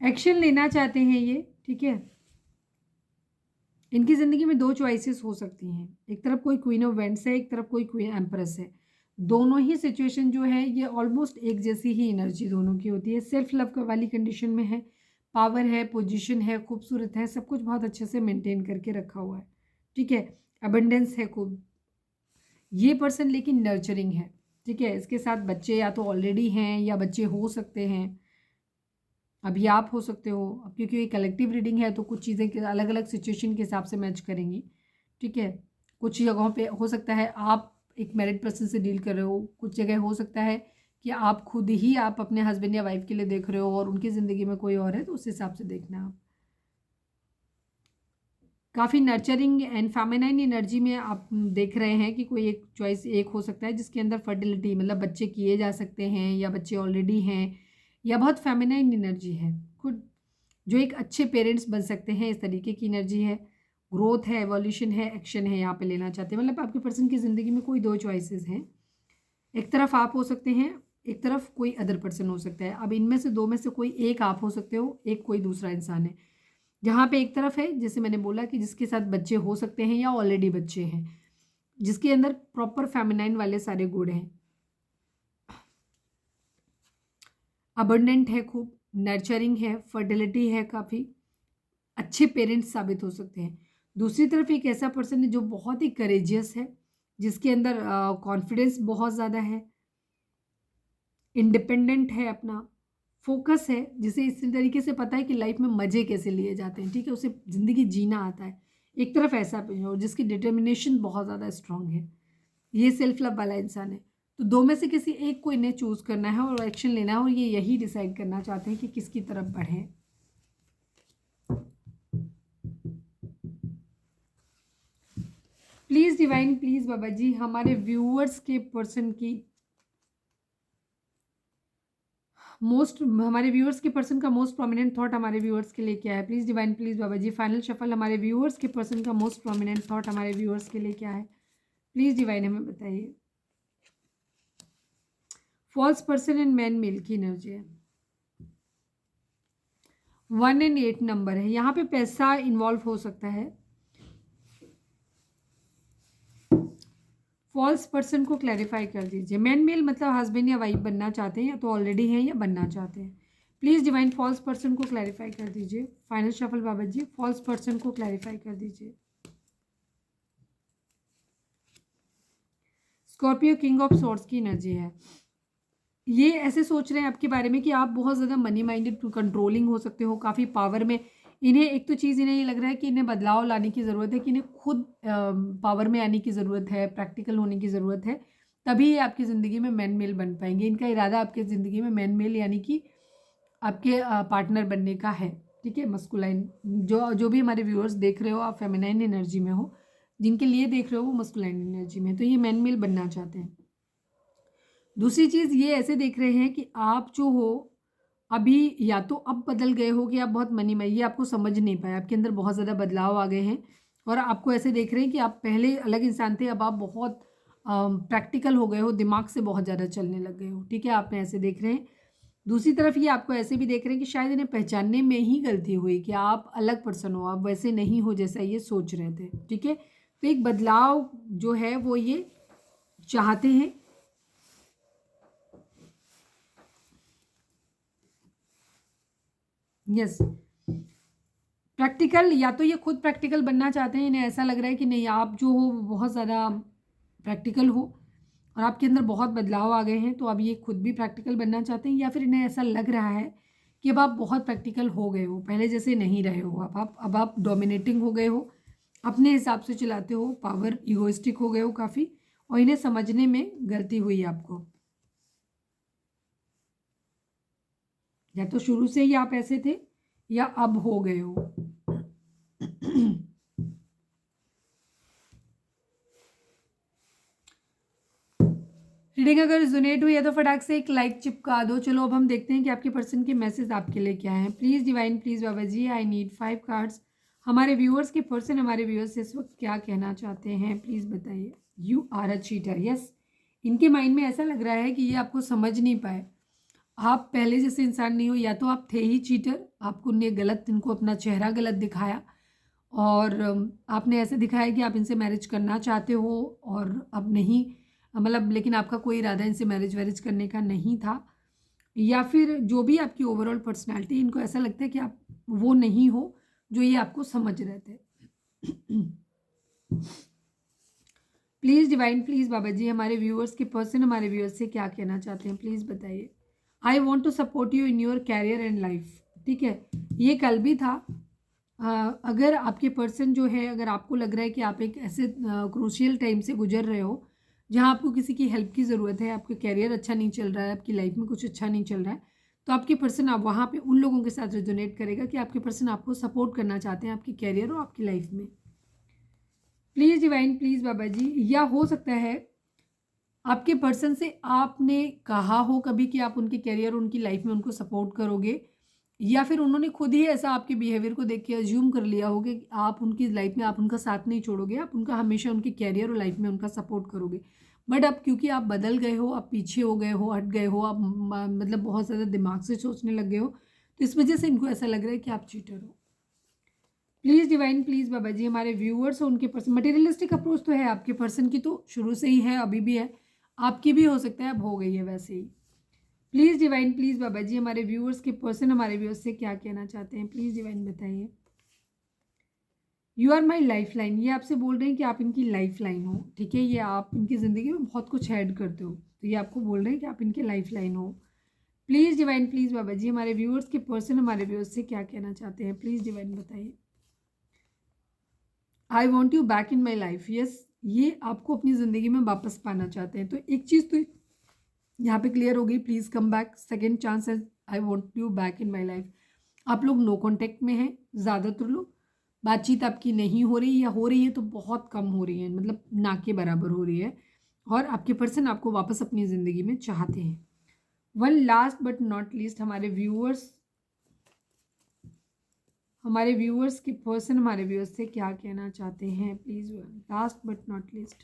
Speaker 1: एक्शन लेना चाहते हैं ये, ठीक है। इनकी ज़िंदगी में 2 चॉइसेस हो सकती हैं। एक तरफ कोई क्वीन ऑफ वेंट्स है, एक तरफ कोई क्वीन एम्प्रेस है। दोनों ही सिचुएशन जो है ये ऑलमोस्ट एक जैसी ही एनर्जी दोनों की होती है। सेल्फ लव वाली कंडीशन में है, पावर है, पोजीशन है, खूबसूरत है, सब कुछ बहुत अच्छे से मेंटेन करके रखा हुआ है, ठीक है। अबंडेंस है खूब। ये पर्सन लेकिन नर्चरिंग है, ठीक है। इसके साथ बच्चे या तो ऑलरेडी हैं या बच्चे हो सकते हैं, अभी आप हो सकते हो। अब क्योंकि ये कलेक्टिव रीडिंग है तो कुछ चीज़ें अलग अलग सिचुएशन के हिसाब से मैच करेंगी, ठीक है। कुछ जगहों पे हो सकता है आप एक मैरिड पर्सन से डील कर रहे हो, कुछ जगह हो सकता है कि आप खुद ही आप अपने हस्बैंड या वाइफ के लिए देख रहे हो और उनकी ज़िंदगी में कोई और है, तो उस हिसाब से देखना आप। काफ़ी नर्चरिंग एंड फेमिनाइन एनर्जी में आप देख रहे हैं कि कोई एक चॉइस एक हो सकता है जिसके अंदर फर्टिलिटी, मतलब बच्चे किए जा सकते हैं या बच्चे ऑलरेडी हैं, या बहुत फेमिनाइन एनर्जी है खुद, जो एक अच्छे पेरेंट्स बन सकते हैं, इस तरीके की एनर्जी है। ग्रोथ है, एवोल्यूशन है, एक्शन है, यहाँ पे लेना चाहते हैं। मतलब आपके पर्सन की ज़िंदगी में कोई 2 चॉइसेस हैं। एक तरफ आप हो सकते हैं, एक तरफ कोई अदर पर्सन हो सकता है। अब इनमें से 2 में से कोई एक आप हो सकते हो, एक कोई दूसरा इंसान है। जहाँ पे एक तरफ है, जैसे मैंने बोला कि जिसके साथ बच्चे हो सकते हैं या ऑलरेडी बच्चे हैं, जिसके अंदर प्रॉपर फेमिनाइन वाले सारे गुण हैं, अबंडेंट है खूब, नर्चरिंग है, फर्टिलिटी है, काफ़ी अच्छे पेरेंट्स साबित हो सकते हैं। दूसरी तरफ एक ऐसा पर्सन है जो बहुत ही करेजियस है, जिसके अंदर कॉन्फिडेंस बहुत ज़्यादा है, इंडिपेंडेंट है, अपना फोकस है, जिसे इस तरीके से पता है कि लाइफ में मज़े कैसे लिए जाते हैं, ठीक है। उसे ज़िंदगी जीना आता है। एक तरफ ऐसा है और जिसकी डिटर्मिनेशन बहुत ज़्यादा स्ट्रांग है, ये सेल्फ लव वाला इंसान है। तो 2 में से किसी एक को इन्हें चूज़ करना है और एक्शन लेना है, और ये यही डिसाइड करना चाहते हैं कि किसकी तरफ बढ़ें। Please divine, please Baba ji, हमारे व्यूअर्स के पर्सन की हमारे व्यूअर्स के पर्सन का मोस्ट प्रोमिनेंट थॉट हमारे व्यूअर्स के लिए क्या है। Please divine, please Baba ji, final shuffle हमारे व्यूअर्स के पर्सन का मोस्ट प्रोमिनेंट थॉट हमारे व्यूअर्स के लिए क्या है। प्लीज़ डिवाइन हमें बताइए। False person and man male की एनर्जी है। 1 एंड 8 नंबर है, यहाँ पे पैसा इन्वॉल्व हो सकता है। फॉल्स पर्सन को क्लैरिफाई कर दीजिए। मैन मेल मतलब हस्बैंड या वाइफ बनना चाहते हैं, या तो ऑलरेडी हैं या बनना चाहते हैं। प्लीज़ डिवाइन फॉल्स पर्सन को क्लैरिफाई कर दीजिए। फाइनल शफल बाबा जी, फॉल्स पर्सन को क्लैरिफाई कर दीजिए। स्कॉर्पियो किंग ऑफ सोर्ड्स की एनर्जी है। ये ऐसे सोच रहे हैं आपके बारे में कि आप बहुत ज़्यादा मनी माइंडेड, कंट्रोलिंग हो सकते हो, काफ़ी पावर में। इन्हें एक तो चीज़, इन्हें ये लग रहा है कि इन्हें बदलाव लाने की ज़रूरत है, कि इन्हें खुद पावर में आने की ज़रूरत है, प्रैक्टिकल होने की ज़रूरत है, तभी ये आपकी ज़िंदगी में मैन मेल बन पाएंगे। इनका इरादा आपकी ज़िंदगी में मैन मेल यानी कि आपके पार्टनर बनने का है, ठीक है। मस्कुलाइन, जो भी हमारे व्यूअर्स देख रहे हो, आप फेमिनाइन एनर्जी में हो, जिनके लिए देख रहे हो वो मस्कुलाइन एनर्जी में, तो ये मैन मेल बनना चाहते हैं। दूसरी चीज़ ये ऐसे देख रहे हैं कि आप जो हो अभी, या तो अब बदल गए हो कि आप बहुत मनी में, ये आपको समझ नहीं पाए, आपके अंदर बहुत ज़्यादा बदलाव आ गए हैं, और आपको ऐसे देख रहे हैं कि आप पहले अलग इंसान थे, अब आप बहुत प्रैक्टिकल हो गए हो, दिमाग से बहुत ज़्यादा चलने लग गए हो, ठीक है। आपने ऐसे देख रहे हैं। दूसरी तरफ ये आपको ऐसे भी देख रहे हैं कि शायद इन्हें पहचानने में ही गलती हुई, कि आप अलग पर्सन हो, आप वैसे नहीं हो जैसा ये सोच रहे थे, ठीक है। तो एक बदलाव जो है वो ये चाहते हैं। यस, प्रैक्टिकल, या तो ये खुद प्रैक्टिकल बनना चाहते हैं, इन्हें ऐसा लग रहा है कि नहीं, आप जो हो वो बहुत ज़्यादा प्रैक्टिकल हो और आपके अंदर बहुत बदलाव आ गए हैं, तो अब ये खुद भी प्रैक्टिकल बनना चाहते हैं, या फिर इन्हें ऐसा लग रहा है कि अब आप बहुत प्रैक्टिकल हो गए हो, पहले जैसे नहीं रहे हो, अब आप डोमिनेटिंग हो गए हो, अपने हिसाब से चलाते हो, पावर इगोइस्टिक हो गए हो काफ़ी, और इन्हें समझने में गलती हुई आपको। या तो शुरू से ही आप ऐसे थे या अब हो गए हो। रीडिंग अगर रिजोनेट हुई है तो फटाक से एक लाइक चिपका दो। चलो अब हम देखते हैं कि आपके पर्सन के मैसेज आपके लिए क्या है। Please divine, please Baba ji, I need 5 cards. हमारे व्यूअर्स के पर्सन हमारे व्यूअर्स से इस वक्त क्या कहना चाहते हैं, प्लीज़ बताइए। You are a cheater, yes. इनके माइंड में ऐसा लग रहा है कि ये आपको समझ नहीं पाए। आप पहले जैसे इंसान नहीं हो, या तो आप थे ही चीटर, आपको ने गलत, इनको अपना चेहरा गलत दिखाया और आपने ऐसे दिखाया कि आप इनसे मैरिज करना चाहते हो और अब नहीं, मतलब लेकिन आपका कोई इरादा इनसे मैरिज वैरिज करने का नहीं था। या फिर जो भी आपकी ओवरऑल पर्सनालिटी, इनको ऐसा लगता है कि आप वो नहीं हो जो ये आपको समझ रहे थे। Please divine, please Baba ji, हमारे व्यूअर्स के पर्सन हमारे व्यूअर्स से क्या कहना चाहते हैं, प्लीज़ बताइए। I want to support you in your career and life. ठीक है, ये कल भी था। अगर आपके पर्सन जो है, अगर आपको लग रहा है कि आप एक ऐसे क्रूशियल टाइम से गुजर रहे हो जहाँ आपको किसी की हेल्प की ज़रूरत है, आपका कैरियर अच्छा नहीं चल रहा है, आपकी लाइफ में कुछ अच्छा नहीं चल रहा है, तो आपके पर्सन आप वहाँ पे उन लोगों के साथ रेजोनेट करेगा कि आपके पर्सन आपको सपोर्ट करना चाहते हैं आपकी कैरियर और आपकी लाइफ में। प्लीज़ डिवाइन, प्लीज़ बाबा जी। या हो सकता है आपके पर्सन से आपने कहा हो कभी कि आप उनके कैरियर, उनकी लाइफ में उनको सपोर्ट करोगे, या फिर उन्होंने खुद ही ऐसा आपके बिहेवियर को देख के अज्यूम कर लिया होगा कि आप उनकी लाइफ में आप उनका साथ नहीं छोड़ोगे, आप उनका हमेशा उनके कैरियर और लाइफ में उनका सपोर्ट करोगे। बट अब क्योंकि आप बदल गए हो, आप पीछे हो गए हो, हट गए हो, आप मतलब बहुत ज़्यादा दिमाग से सोचने लग गए हो, तो इस वजह से इनको ऐसा लग रहा है कि आप चीटर हो। Please divine, please Baba ji, हमारे व्यूअर्स और उनके पर्सन, मटेरियलिस्टिक अप्रोच तो है आपके पर्सन की, तो शुरू से ही है, अभी भी है, आपकी भी हो सकता है अब हो गई है वैसे ही। Please divine, please Baba ji, हमारे व्यूअर्स के पर्सन हमारे व्यूअर्स से क्या कहना चाहते हैं, प्लीज़ डिवाइन बताइए। You are my lifeline, ये आपसे बोल रहे हैं कि आप इनकी लाइफ लाइन हो। ठीक है, ये आप इनकी ज़िंदगी में बहुत कुछ ऐड करते हो, तो ये आपको बोल रहे हैं कि आप इनके लाइफ लाइन हो। Please divine, please Baba ji, हमारे व्यूअर्स के पर्सन हमारे व्यूअर्स से क्या कहना चाहते हैं, प्लीज़ डिवाइन बताइए। I want you back in my life, yes. ये आपको अपनी ज़िंदगी में वापस पाना चाहते हैं। तो एक चीज़ तो यहाँ पे क्लियर हो गई, please come back, second chance है, I want you back in my life. आप लोग नो कॉन्टेक्ट में हैं, ज़्यादातर लोग, बातचीत आपकी नहीं हो रही, या हो रही है तो बहुत कम हो रही है, मतलब ना के बराबर हो रही है, और आपके पर्सन आपको वापस अपनी ज़िंदगी में चाहते हैं। One last but not least, हमारे व्यूअर्स के पर्सन हमारे व्यूअर्स से क्या कहना चाहते हैं, please. Last but not least,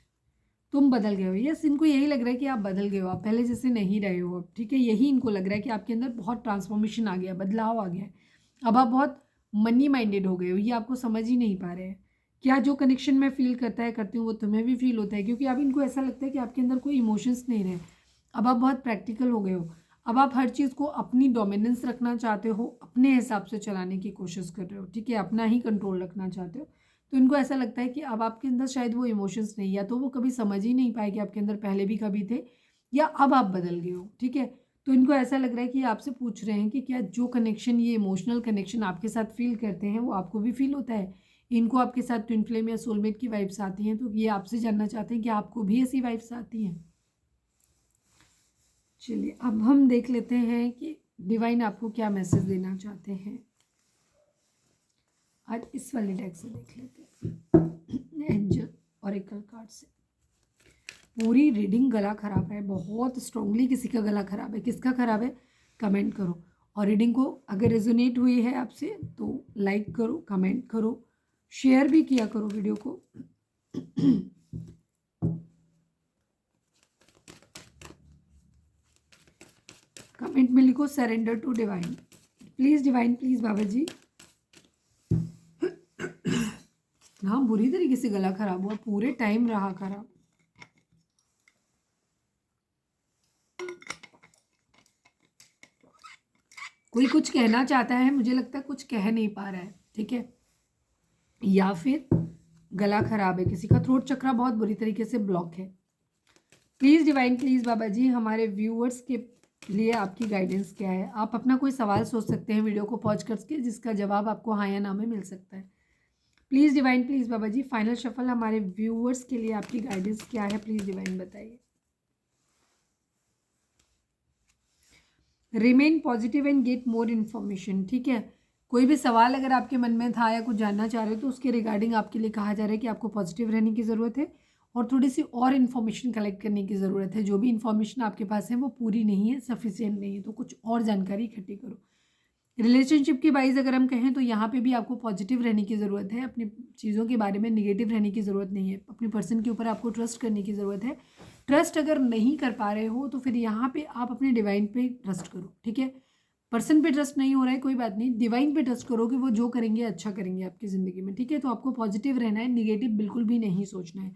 Speaker 1: तुम बदल गए हो, यस। इनको यही लग रहा है कि आप बदल गए हो, आप पहले जैसे नहीं रहे हो अब। ठीक है, यही इनको लग रहा है कि आपके अंदर बहुत ट्रांसफॉर्मेशन आ गया, बदलाव आ गया है। अब आप बहुत मनी माइंडेड हो गए हो, ये आपको समझ ही नहीं पा रहे हैं। क्या जो कनेक्शन मैं फील करती हूँ वो तुम्हें भी फील होता है, क्योंकि अब इनको ऐसा लगता है कि आपके अंदर कोई इमोशंस नहीं रहे। अब आप बहुत प्रैक्टिकल हो गए हो। अब आप हर चीज़ को अपनी डोमिनेंस रखना चाहते हो, अपने हिसाब से चलाने की कोशिश कर रहे हो। ठीक है, अपना ही कंट्रोल रखना चाहते हो। तो इनको ऐसा लगता है कि अब आपके अंदर शायद वो इमोशंस नहीं, या तो वो कभी समझ ही नहीं पाए कि आपके अंदर पहले भी कभी थे, या अब आप बदल गए हो। ठीक है, तो इनको ऐसा लग रहा है कि आपसे पूछ रहे हैं कि क्या जो कनेक्शन, ये इमोशनल कनेक्शन आपके साथ फील करते हैं वो आपको भी फील होता है। इनको आपके साथ ट्विन फ्लेम या सोलमेट की वाइब्स आती हैं, तो ये आपसे जानना चाहते हैं कि आपको भी ऐसी वाइब्स आती हैं। चलिए अब हम देख लेते हैं कि डिवाइन आपको क्या मैसेज देना चाहते हैं। आज इस वाले डेक से देख लेते हैं, एंजल ऑरेकल कार्ड से। पूरी रीडिंग गला खराब है, बहुत स्ट्रांगली किसी का गला खराब है। किसका खराब है कमेंट करो, और रीडिंग को अगर रेजोनेट हुई है आपसे तो लाइक करो, कमेंट करो, शेयर भी किया करो वीडियो को। कमेंट में लिखो surrender to divine. Please divine, please Baba ji. हाँ, बुरी तरीके से गला खराब हुआ, पूरे टाइम रहा खराब। कोई कुछ कहना चाहता है, मुझे लगता है कुछ कह नहीं पा रहा है। ठीक है, या फिर गला खराब है, किसी का थ्रोट चक्रा बहुत बुरी तरीके से ब्लॉक है। Please divine, please Baba ji, हमारे व्यूअर्स के लिए आपकी गाइडेंस क्या है। आप अपना कोई सवाल सोच सकते हैं वीडियो को पॉज करके, जिसका जवाब आपको हाँ या ना में मिल सकता है। Please divine, please Baba ji, final shuffle हमारे व्यूअर्स के लिए आपकी गाइडेंस क्या है, प्लीज़ डिवाइन बताइए। Remain positive and get more information, ठीक है। कोई भी सवाल अगर आपके मन में था या कुछ जानना चाह रहे हो तो उसके रिगार्डिंग आपके लिए कहा जा रहा है कि आपको पॉजिटिव रहने की ज़रूरत है और थोड़ी सी और इन्फॉर्मेशन कलेक्ट करने की ज़रूरत है। जो भी इन्फॉर्मेशन आपके पास है वो पूरी नहीं है, सफिशिएंट नहीं है, तो कुछ और जानकारी इकट्ठी करो। रिलेशनशिप की वाइज अगर हम कहें तो यहाँ पे भी आपको पॉजिटिव रहने की ज़रूरत है, अपनी चीज़ों के बारे में निगेटिव रहने की ज़रूरत नहीं है। अपने पर्सन के ऊपर आपको ट्रस्ट करने की ज़रूरत है। ट्रस्ट अगर नहीं कर पा रहे हो तो फिर यहाँ पे आप अपने डिवाइन पे ट्रस्ट करो, ठीक है। पर्सन पे ट्रस्ट नहीं हो रहा है, कोई बात नहीं, डिवाइन पे ट्रस्ट करो कि वो जो करेंगे अच्छा करेंगे आपकी ज़िंदगी में, ठीक है। तो आपको पॉजिटिव रहना है, निगेटिव बिल्कुल भी नहीं सोचना है।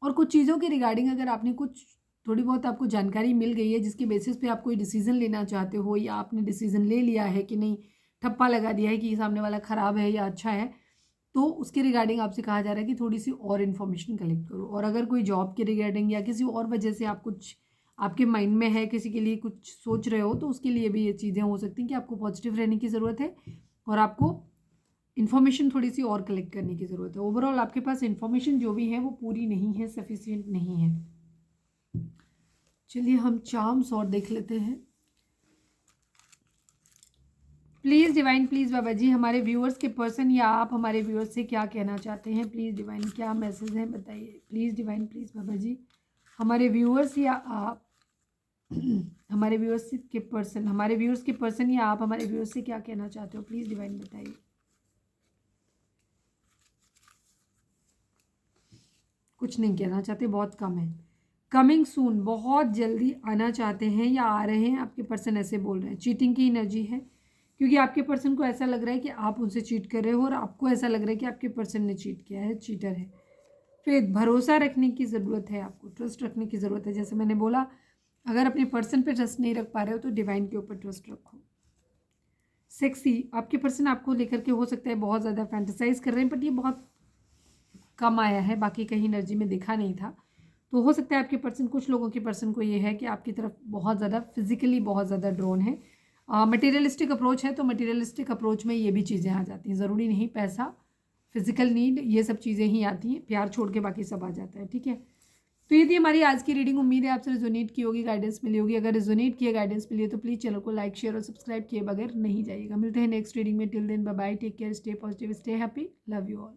Speaker 1: और कुछ चीज़ों के रिगार्डिंग अगर आपने कुछ थोड़ी बहुत आपको जानकारी मिल गई है जिसके बेसिस पे आप कोई डिसीजन लेना चाहते हो या आपने डिसीजन ले लिया है कि नहीं, ठप्पा लगा दिया है कि सामने वाला ख़राब है या अच्छा है, तो उसके रिगार्डिंग आपसे कहा जा रहा है कि थोड़ी सी और इन्फॉर्मेशन कलेक्ट करो। और अगर कोई जॉब के रिगार्डिंग या किसी और वजह से आप कुछ आपके माइंड में है, किसी के लिए कुछ सोच रहे हो, तो उसके लिए भी ये चीज़ें हो सकती हैं कि आपको पॉजिटिव रहने की ज़रूरत है और आपको इन्फॉर्मेशन थोड़ी सी और कलेक्ट करने की ज़रूरत है। ओवरऑल आपके पास इन्फॉर्मेशन जो भी है वो पूरी नहीं है, सफिशिएंट नहीं है। चलिए हम चार्म्स और देख लेते हैं। Please divine, please Baba ji, हमारे व्यूअर्स के पर्सन या आप हमारे व्यूअर्स से क्या कहना चाहते हैं? प्लीज़ डिवाइन, क्या मैसेज है बताइए। Please divine, please Baba ji, हमारे व्यूअर्स या आप हमारे व्यूअर्स के पर्सन, हमारे व्यूअर्स के पर्सन या आप हमारे व्यूअर्स से क्या कहना चाहते हो? प्लीज़ डिवाइन बताइए। कुछ नहीं कहना चाहते, बहुत कम है। कमिंग सून, बहुत जल्दी आना चाहते हैं या आ रहे हैं, आपके पर्सन ऐसे बोल रहे हैं। चीटिंग की एनर्जी है क्योंकि आपके पर्सन को ऐसा लग रहा है कि आप उनसे चीट कर रहे हो और आपको ऐसा लग रहा है कि आपके पर्सन ने चीट किया है, चीटर है। फिर भरोसा रखने की ज़रूरत है, आपको ट्रस्ट रखने की ज़रूरत है। जैसे मैंने बोला, अगर अपने पर्सन पे ट्रस्ट नहीं रख पा रहे हो तो डिवाइन के ऊपर ट्रस्ट रखो। सेक्सी, आपके पर्सन आपको लेकर के हो सकता है बहुत ज़्यादा फैंटेसाइज कर रहे हैं, बट ये बहुत कम आया है, बाकी कहीं एनर्जी में दिखा नहीं था। तो हो सकता है आपके पर्सन, कुछ लोगों के पर्सन को ये है कि आपकी तरफ बहुत ज़्यादा फिजिकली बहुत ज़्यादा ड्रोन है। मटेरियलिस्टिक अप्रोच है, तो मटेरियलिस्टिक अप्रोच में ये भी चीज़ें आ जाती हैं। ज़रूरी नहीं पैसा, फिजिकल नीड, ये सब चीज़ें ही आती हैं। प्यार छोड़ के बाकी सब आ जाता है, ठीक है। तो ये थी हमारी आज की रीडिंग। उम्मीद है आपसे रिजोनेट की होगी, गाइडेंस मिली होगी। अगर रिजोनेट किए, गाइडेंस मिली है तो प्लीज़ चैनल को लाइक, शेयर और सब्सक्राइब किए बगैर नहीं जाइएगा। मिलते हैं नेक्स्ट रीडिंग में। Till then bye bye, take care, stay positive, stay happy, love you all.